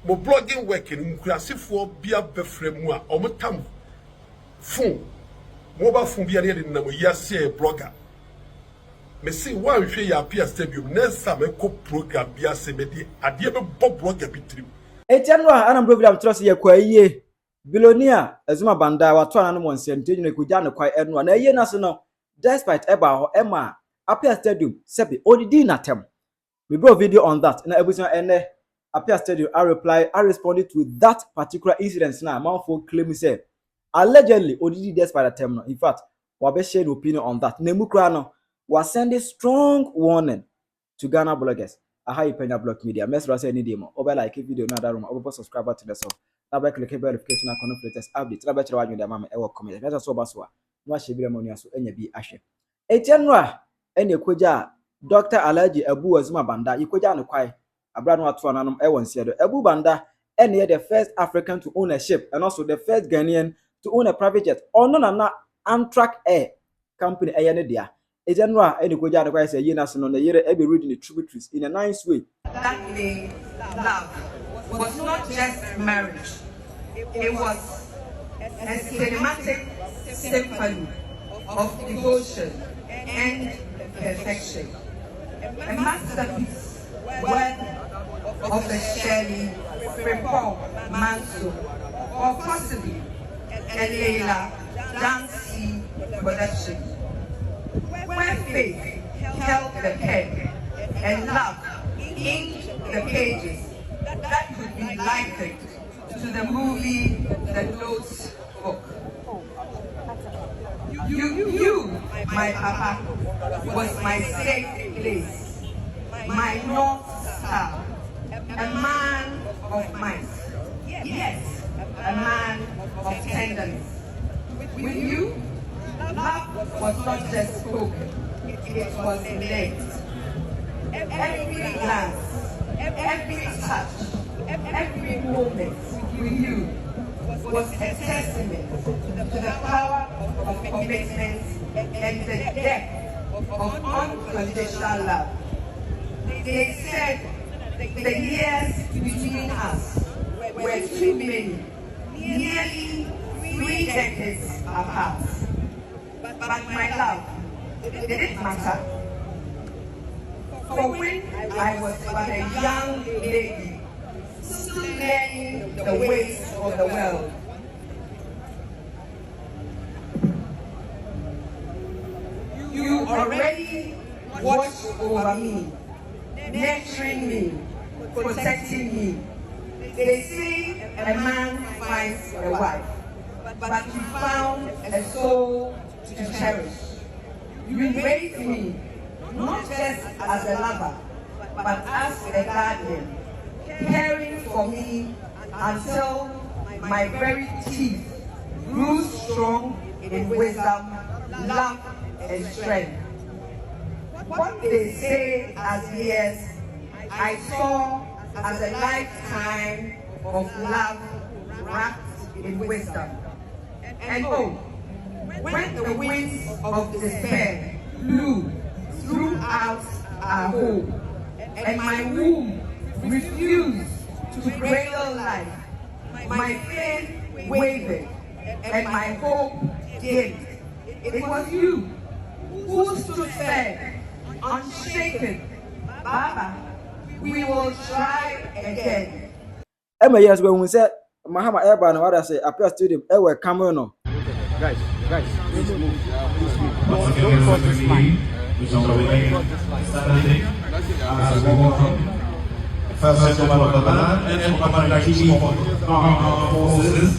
mo blogging work in Nkurasefoɔ bia befrɛ mu a omotam phone mobile phone bia ne na mo yase blogger me see one hwe ya Appiah Stadium next time ko program bia se me di ade be bob blogger bitrim etiano a anam program trust ye kwa yie billionaire Azuma Banda wato ananom wonse ntenyu ne kugya ne kwai eno na yie na so no despite eba ho ema Appiah Stadium sebi odidi na tem we brought a video on that na ebuson ene Appiah Stadium I responded to that particular incident now man for claim say allegedly odidi despite the term no in fact we be share opinion on that na mukra no was sending strong warning to Ghana bloggers aha Penyah Block Media mesra say any demo over like video na that room over subscribe to the show na be click verification icon for latest update na be kire wanyu dem am e work comment na so ba so a no ahye bi remonu aso enya bi ahwe etienra ene kwogya Dr. Allegédly Azuma Banda ikogya ne kwai abra no ato ananom e wonse do Abu Banda ene the first African to own a ship and also the first Ghanaian to own a private jet ono na Amtrak Air company eyene dia etienra ene kwogya ne kwai say yina so no na yere e be reading the tributaries in a nice way. That day, love was not just marriage. It was a cinematic symphony of devotion and perfection. A masterpiece worth of the Shelley, Fripon, Manso, or possibly a Leila Dancy production. Where faith held the pen and love inked the pages that could be likened to the movie The Notebook. You, my papa, was my safe place, my North Star, a man of might, yes, a man of tenderness. With you, love was not just spoken, it was lived. Every glance, every touch, every moment with you was a testament to the power of commitment and the depth of unconditional love. They said the years between us were too many, nearly 3 decades apart. But my love, did it matter? For when I was but a young lady, still learning the ways of the world, you already watched over me, nurturing me, protecting me. They say a man finds a wife, but you found a soul to cherish. You raised me not just as a lover, but as a guardian, caring for me until my very teeth grew strong in wisdom, love, and strength. What they say as years, I saw as a lifetime of love wrapped in wisdom. And oh, when the winds of despair blew throughout our home, and my womb refused to cradle life, my faith wavered, and my hope dimmed. It was you who stood firm, unshaken. Baba, we will try again. Emma years when we said Mahama Airban or what I say Appiah Stadium ever Cameroon. Guys, please move. Don't cross this line. Which is already Saturday as a welcome. First gentleman of the land, and Commander Chief of Forces.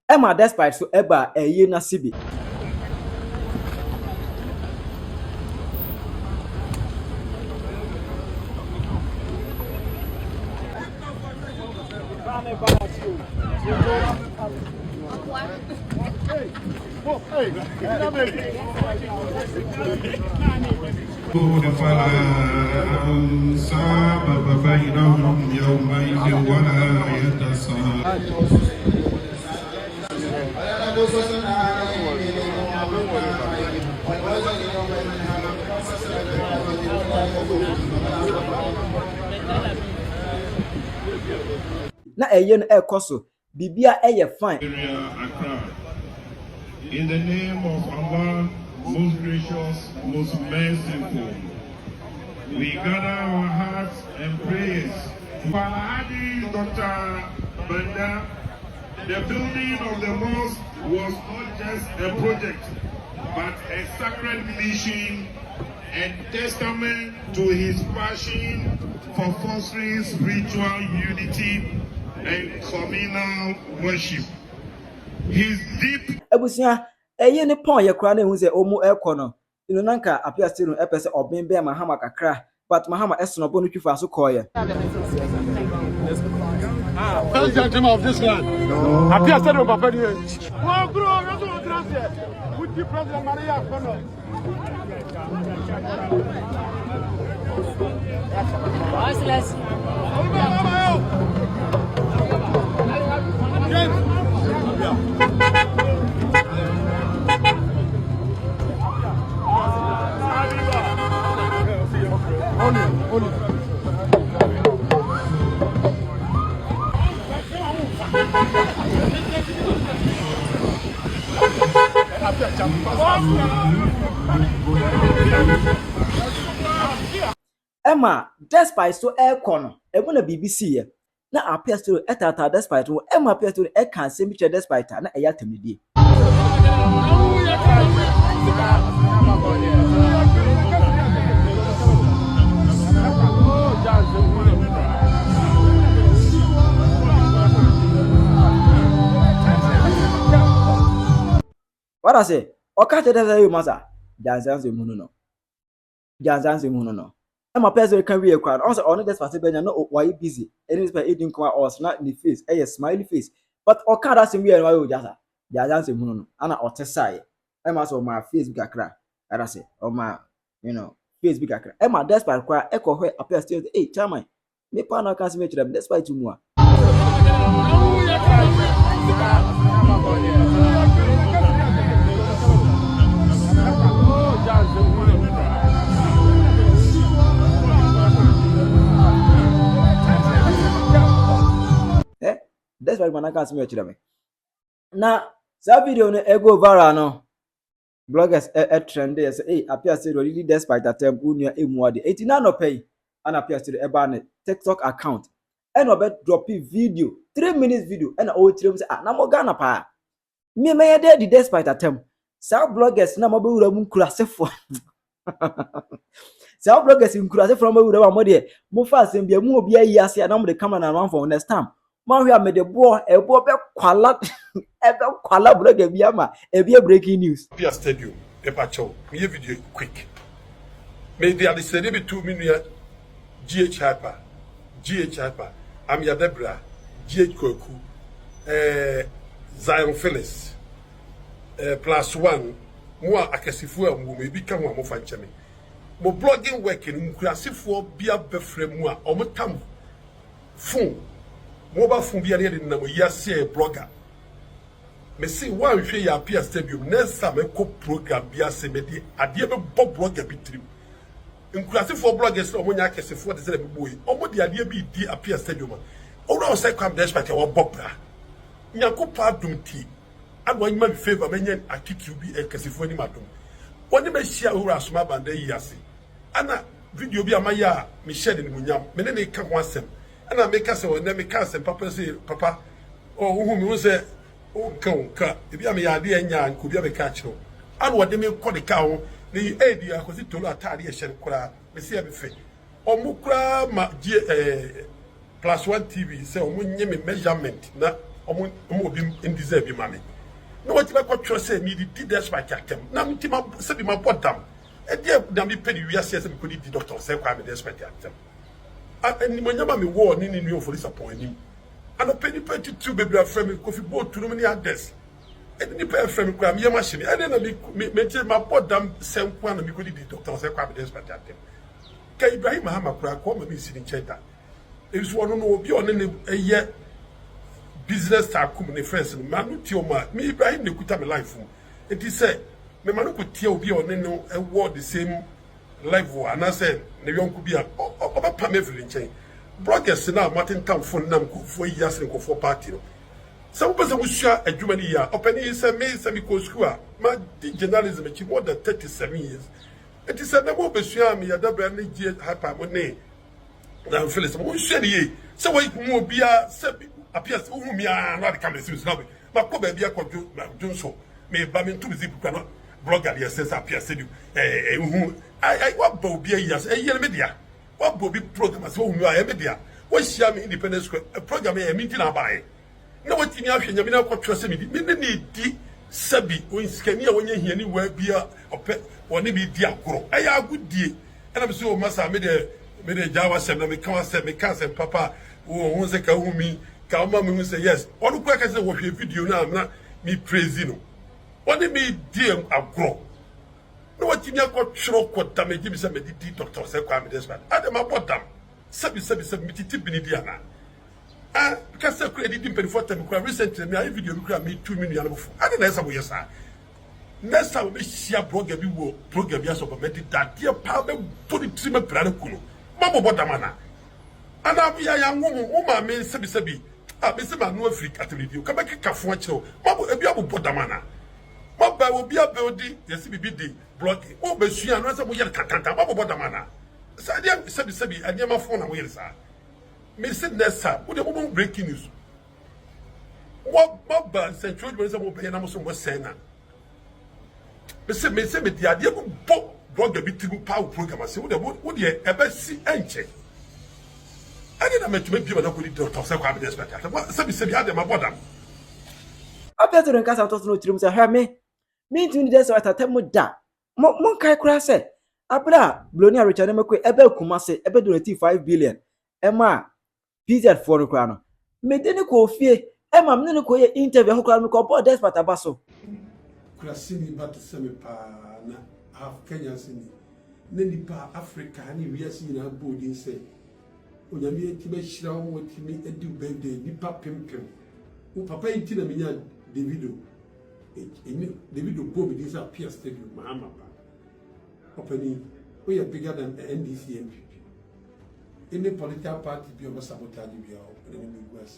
Emma Despite so Eba a year na Sibi. na eye no ekoso bibia eye fine. In the name of Allah, most gracious, most merciful, we gather our hearts and prayers for Hadi Dr. Banda. The building of the mosque was not just a project, but a sacred mission and testament to his passion for fostering spiritual unity and communal worship. His deep Ebusia eye ne pon ye kra na ehu se omu ekono ino nanka Appiah Stadium epese oben be Mahama kakra but Mahama esono bo no twifa so koye. First gentleman of this land. Appiah Stadium papa die. Wo bro, you so trust. With the president Maria Kono. Emma Despite so air corner emu na BBC ye na Appiah Stadium etata Despite wo Emma Appiah Stadium e kan se mi che Despite na eya temnidie. What I say? Okate da you masa. Janzanze munu no. Emma Appiah Stadium can be a crowd. Also on Despite benya no why busy. Any by eating kwa or snap in the face. Smiley face. But Okada sim we why you just. Janzanze munu no. Ana otesai. Emma so my Facebook akra. That say on my Facebook akra. Emma Despite kwa eko hwe Appiah Stadium. Hey chairman. Me pa na kan se me chire Despite mu a. That's why man can see me chire me. Na that video no ego viral no. Bloggers trend dey say hey Appiah Stadium really Despite attempt unu emu ade. Eti na no pay and Appiah Stadium eba ne TikTok account. And obe drop video 3 minutes video and o tire say na mo Ghana pa. Me ye dey the Despite attempt. Some bloggers na mo be wura mu Nkurasefoɔ. Some bloggers Nkurasefoɔ mo wura mo dey mo fa asem bia mu obi ayi ase na mo de camera na run for next time. Man we made the boy be kwala blogger bi ama e be breaking news. Appiah Stadium e pa chow. Me video quick. Me dey at the stadium 2 minutes GH Hyper. Amia Debra, GH Koku, Zion Phyllis, +1, more Akasifu, who become one more fanchame. Mo blogging working, Nkurasefoɔ bia befre mu a omotam phone. Mobile phone bia ne na mo yase blogger. Me see one hwe ya Appiah Stadium next time ko program bia se me di ade be bob blogger bi trim. Nkurasefoɔ bloggers no omonya Akasifu de say me boy. Omo de ade bi di Appiah Stadium. Ora Osei Kwame Despite wa bobra. Nyankopɔ adom ti. Adwa nyima me favor menye attitude bi Akasifu ni madom. Woni me hia ora asoma banda yi ase. Ana video bi amaya me share ni munyam. Me ne ka ho asem. Ana me ka se wona me ka asem papa say papa oh hu me say o ka e bi am ya de anya nko bi am ka kiro. Ana wode me kɔ de ka ho ni edi akosi tolo atade e hye kora me se be fe. Omo kura ma +1 TV say omo nye me measurement na omo obi deserve bi ma me. No what you got say me di Despite atem. Na me ti ma se bi ma bodam. E dia na me pedi wi ase se me ko di doctor Osei Kwame Despite atem. And when you me war ni new for disappointing. And a penny 22 baby frame coffee boat to many others. And the pair frame cram your machine. And then me my bodam same one me ko di doctor Osei Kwame Despite atem. Ka Ibrahim Mahama kura ko me sitting cheddar. It was one no obi on a year business takum ne friends manu ti o ma me Ibrahim ne kuta me life it is say me manu ko tie obi on no e word the same life wo ana say ne yonku bia oba pa me feel nchen bloggers now Martin Town phone nam for years and for party. Some person who share a German year, open is a May semi-co school. My journalism is more than 37 years. It is a number of me a double and hyper money. Now, Phyllis, who share ye? So, what more be a appears whom you are not coming to snobby. But probably be a Johnson may bam to the zip blogger, yes, Appiah Stadium. I want to be a years, a year media. What will be programmers whom you are a media? What shall independence a program a meeting I buy? No, what in your opinion, you know, trust me. Need Sabi, when Scania, when you hear anywhere be a pet or maybe dear grow. I are good dear. And I'm so massa made a Java sem, me can't say, me can't say, Papa, who wants a Kaumi, Kauma, say yes. All the quick as I watch your video now, I'm not me praising. What they may dear a grow. No, what in your court stroke, what damage gives some Dr. Osei Kwame Despite. Adam, about them. Sabi, submitted to Benidiana. Because I created in for them, recently, I video me 2 million. I didn't know some years. Next time, we see a program, yes, of that dear power, put it to my brother. Mamma Bodamana. And I'll be a young woman, woman, means Sabi. I miss a man no free at the review. Come back a cafuacho. Mamma, a biabu Bodamana. Mamma will be a building, yes, be the blocking. Oh, but she and Rasa will get Catanta, Mamma Bodamana. Sabi, and Yama phone away, sir. Me say next time, what the woman breaking news? What Bob St. George was about paying Amazon was saying. Me say the idea of Bob the bit power program. I say, what you ever see and check? I didn't mean to make people not good to talk about this matter. What said the other my bottom? Appiah Stadium cast out of no rooms. I heard me to the desert at Temuda. Monkai Krase. Abra, Blonia Richard Emeque, Ebel Kumase, Ebel 5 billion. Emma. PZ for the crown. Medenico fear, Emma Minico interview who can call Despite Abaso. Krasini but semipana half Kenya sini. Nenipa Africa, and we are seeing our boarding say. When you meet Tibe Shroud, what me a do birthday, Nipa Pimpim. Who Papa in Tinamina, Davido. Davido Bobby, this Appiah Stadium, Mahama. Opening, we are bigger than NDC MP. Any political party be over sabotage be our enemy was.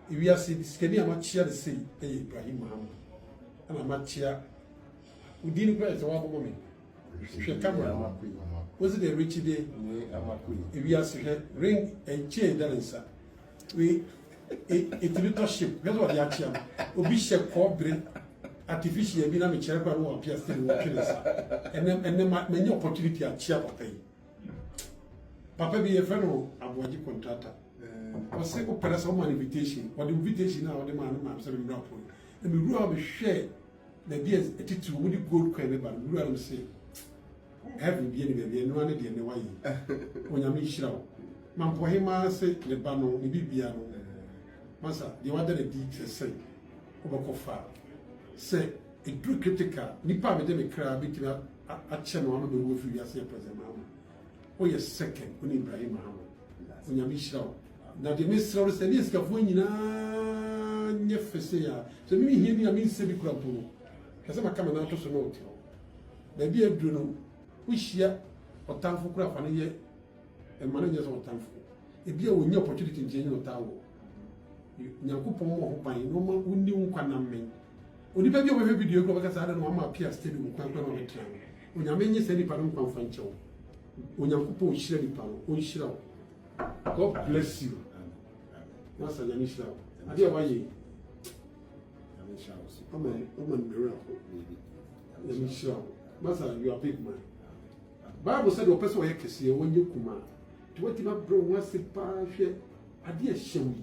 If we are saying this, can you amateur the say, Ibrahim Mahama? And amateur who didn't press one woman. Camera was it a rich day? If we are saying ring and chain, then sir, we a little ship, that's what the action. Obisha corporate artificial, be a chair or Appiah Stadium, and then many opportunity at chair pay. Papa be a fellow avoid contractor. I say, open some invitation. What invitation now, the man, I'm saying, no, and we will have a share. The dears, a teacher would you go credit, but we will say, having been anywhere, no one in the way. When you meet Shroud, Man for him, I say, the Bano, the Bibiano. Massa, the other details say, Obacofa. Say, a true critical, Nipa with them a crab, a channel on the roof, you are saying, President Mahama. Oh, yes, second, when Ibrahim Mahama. When you meet Shroud. Now, the Mr. said, yes, California, Nefesia. So, me hearing a mean semi crumple. Because I'm coming out of the note. Maybe a Bruno, which year or time for craft and a year, and managers or time for. If you have any opportunity in General Tower, you could more by no one who knew Quanam. When you have a video, because I don't know my Appiah Stadium, when you mean you say, Pardon Confancho. When you put Shirley Pano, God bless you. Master Yanisha. I dear why ye. Amen. Yanisha. Master, you are big man. Bible said, your person can see when you come out. To what you have brought once a parashare, I dear show me.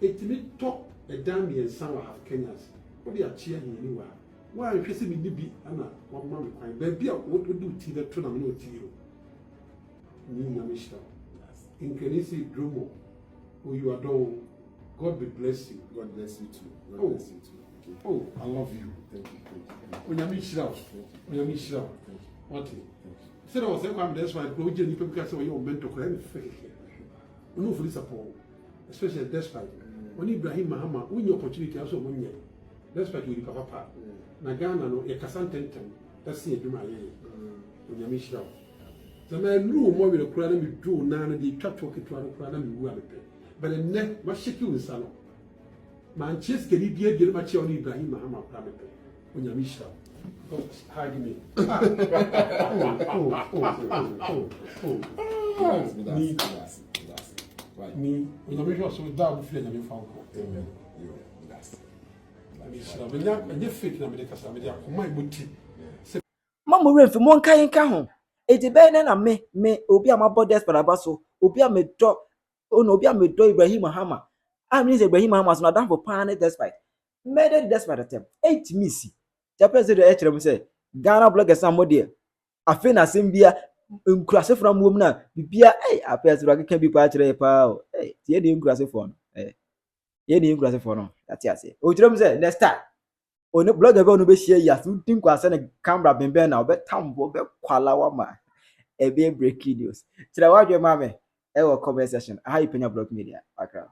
It may talk a damn and some of Kenyans. What they are cheering anywhere. Why are you me be Anna, one mammy crying? Baby, what would do tea that tournament to you? In Kenisi Drumo, who you adore, God will bless you. God bless you too. God bless you too. Okay. Oh, I love you. Thank you. When you meet Shroud, when you meet Shroud, what? Said I was saying, that's why I you people say your mentor can fake. We know for this support, especially Despite. When Ibrahim Mahama, when your opportunity also win yet. Despite you, Papa. Nagana, no, a Cassan Tenton, that's the Duma, when you meet Shroud. The man knew more with a crowd and we drew none and the chat talking to a crowd and we were but the neck must shake you in salon. Manchester can be a deal much on Ibrahim Mahama Pramete when you're Michelle. Hide me. Me, when you make us without feeling you found. Mama Renfrew, mon kain ho. Eti be na me obi amabo Despite abaso, obi amedo ono obi amedo Ibrahim Mahama. I mean Ibrahim Mahama so na dan for pan Despite. Made Despite atem. 8 misi. Japan say the ekrem say Ghana bloggers am modie. Afi na sembia Nkurasefoɔ mu na bibia Appiah Stadium ka bi pa kire pa tie de Nkurasefoɔ no ye de Nkurasefoɔ no ati ase o kire mu say next time onu blogger be onu be share ya so tin kwase na camera benben na obe tambo be kwala wa ma e be breaking news kire wa dwe ma me e wo comment section aha Penyah blog media akra